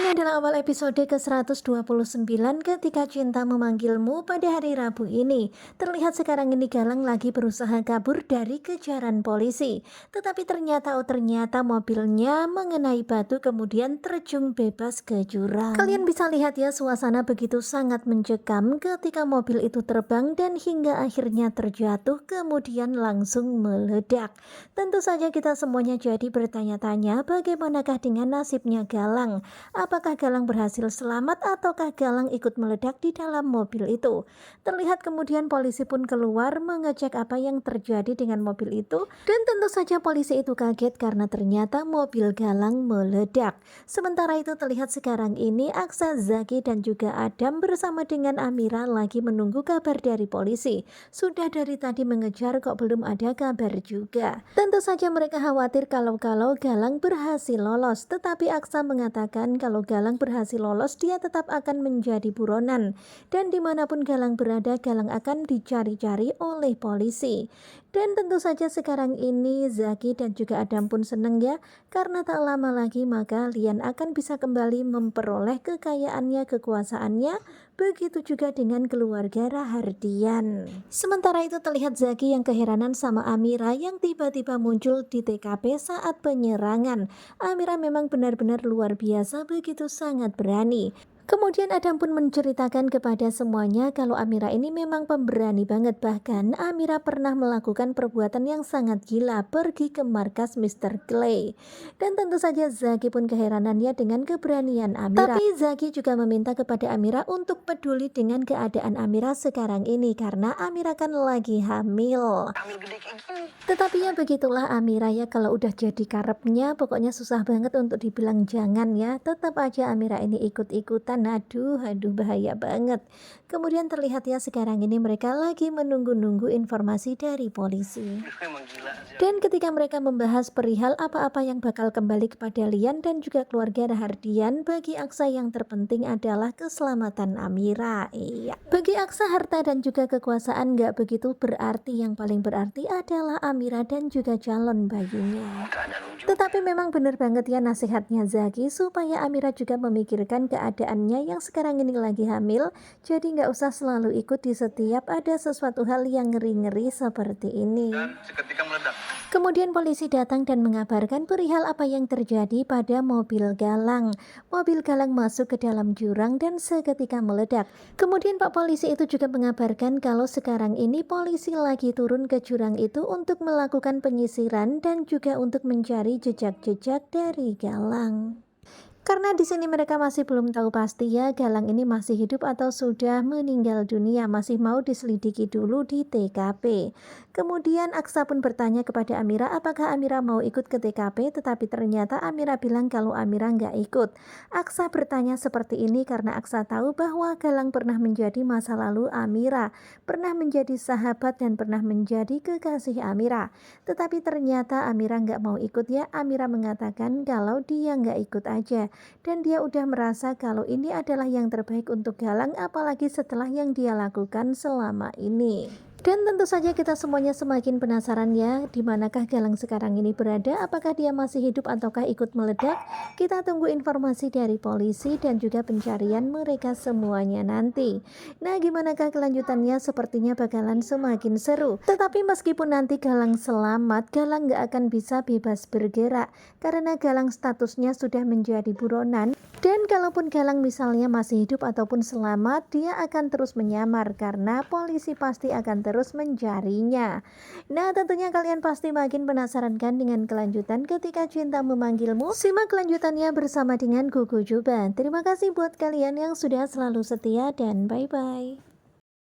Ini adalah awal episode ke-129 ketika cinta memanggilmu pada hari Rabu ini. Terlihat sekarang ini Galang lagi berusaha kabur dari kejaran polisi. Tetapi ternyata mobilnya mengenai batu kemudian terjun bebas ke jurang. Kalian bisa lihat ya, suasana begitu sangat mencekam ketika mobil itu terbang dan hingga akhirnya terjatuh kemudian langsung meledak. Tentu saja kita semuanya jadi bertanya-tanya bagaimanakah dengan nasibnya Galang. Apakah Galang berhasil selamat ataukah Galang ikut meledak di dalam mobil itu? Terlihat kemudian polisi pun keluar mengecek apa yang terjadi dengan mobil itu, dan tentu saja polisi itu kaget karena ternyata mobil Galang meledak. Sementara itu terlihat sekarang ini Aksa, Zaki dan juga Adam bersama dengan Amira lagi menunggu kabar dari polisi. Sudah dari tadi mengejar kok belum ada kabar juga. Tentu saja mereka khawatir kalau Galang berhasil lolos, tetapi Aksa mengatakan kalau Galang berhasil lolos dia tetap akan menjadi buronan, dan dimanapun Galang berada Galang akan dicari-cari oleh polisi. Dan tentu saja sekarang ini Zaki dan juga Adam pun seneng ya, karena tak lama lagi maka Lian akan bisa kembali memperoleh kekayaannya, kekuasaannya. Begitu juga dengan keluarga Rahardian. Sementara itu terlihat Zaki yang keheranan sama Amira yang tiba-tiba muncul di TKP saat penyerangan. Amira memang benar-benar luar biasa, begitu sangat berani. Kemudian Adam pun menceritakan kepada semuanya kalau Amira ini memang pemberani banget. Bahkan Amira pernah melakukan perbuatan yang sangat gila, pergi ke markas Mr. Clay. Dan tentu saja Zaki pun keheranannya dengan keberanian Amira. Tapi Zaki juga meminta kepada Amira untuk peduli dengan keadaan Amira sekarang ini karena Amira kan lagi hamil. Tetapi ya begitulah Amira ya, kalau udah jadi karepnya pokoknya susah banget untuk dibilang jangan ya. Tetap aja Amira ini ikut-ikutan. Aduh bahaya banget. Kemudian terlihat ya sekarang ini mereka lagi menunggu-nunggu informasi dari polisi. Dan ketika mereka membahas perihal apa-apa yang bakal kembali kepada Lian dan juga keluarga Rahardian, bagi Aksa yang terpenting adalah keselamatan Amira. Iya. Bagi Aksa harta dan juga kekuasaan gak begitu berarti, yang paling berarti adalah Amira dan juga calon bayinya. Tetapi memang benar banget ya nasihatnya Zaki supaya Amira juga memikirkan keadaannya yang sekarang ini lagi hamil, jadi nggak usah selalu ikut di setiap ada sesuatu hal yang ngeri-ngeri seperti ini. Kemudian polisi datang dan mengabarkan perihal apa yang terjadi pada mobil Galang. Mobil Galang masuk ke dalam jurang dan seketika meledak. Kemudian Pak Polisi itu juga mengabarkan kalau sekarang ini polisi lagi turun ke jurang itu untuk melakukan penyisiran dan juga untuk mencari jejak-jejak dari Galang. Karena di sini mereka masih belum tahu pasti ya Galang ini masih hidup atau sudah meninggal dunia, masih mau diselidiki dulu di TKP. Kemudian Aksa pun bertanya kepada Amira apakah Amira mau ikut ke TKP, tetapi ternyata Amira bilang kalau Amira nggak ikut. Aksa bertanya seperti ini karena Aksa tahu bahwa Galang pernah menjadi masa lalu Amira, pernah menjadi sahabat dan pernah menjadi kekasih Amira. Tetapi ternyata Amira nggak mau ikut ya. Amira mengatakan kalau dia nggak ikut aja. Dan dia udah merasa kalau ini adalah yang terbaik untuk Galang, apalagi setelah yang dia lakukan selama ini. Dan tentu saja kita semuanya semakin penasaran ya, dimanakah Galang sekarang ini berada, apakah dia masih hidup ataukah ikut meledak. Kita tunggu informasi dari polisi dan juga pencarian mereka semuanya nanti. Nah gimanakah kelanjutannya, sepertinya bakalan semakin seru. Tetapi meskipun nanti Galang selamat, Galang gak akan bisa bebas bergerak karena Galang statusnya sudah menjadi buronan. Dan kalaupun Galang misalnya masih hidup ataupun selamat, dia akan terus menyamar karena polisi pasti akan terus mencarinya. Nah tentunya kalian pasti makin penasaran kan dengan kelanjutan ketika cinta memanggilmu. Simak kelanjutannya bersama dengan Gugu Juban. Terima kasih buat kalian yang sudah selalu setia dan bye bye.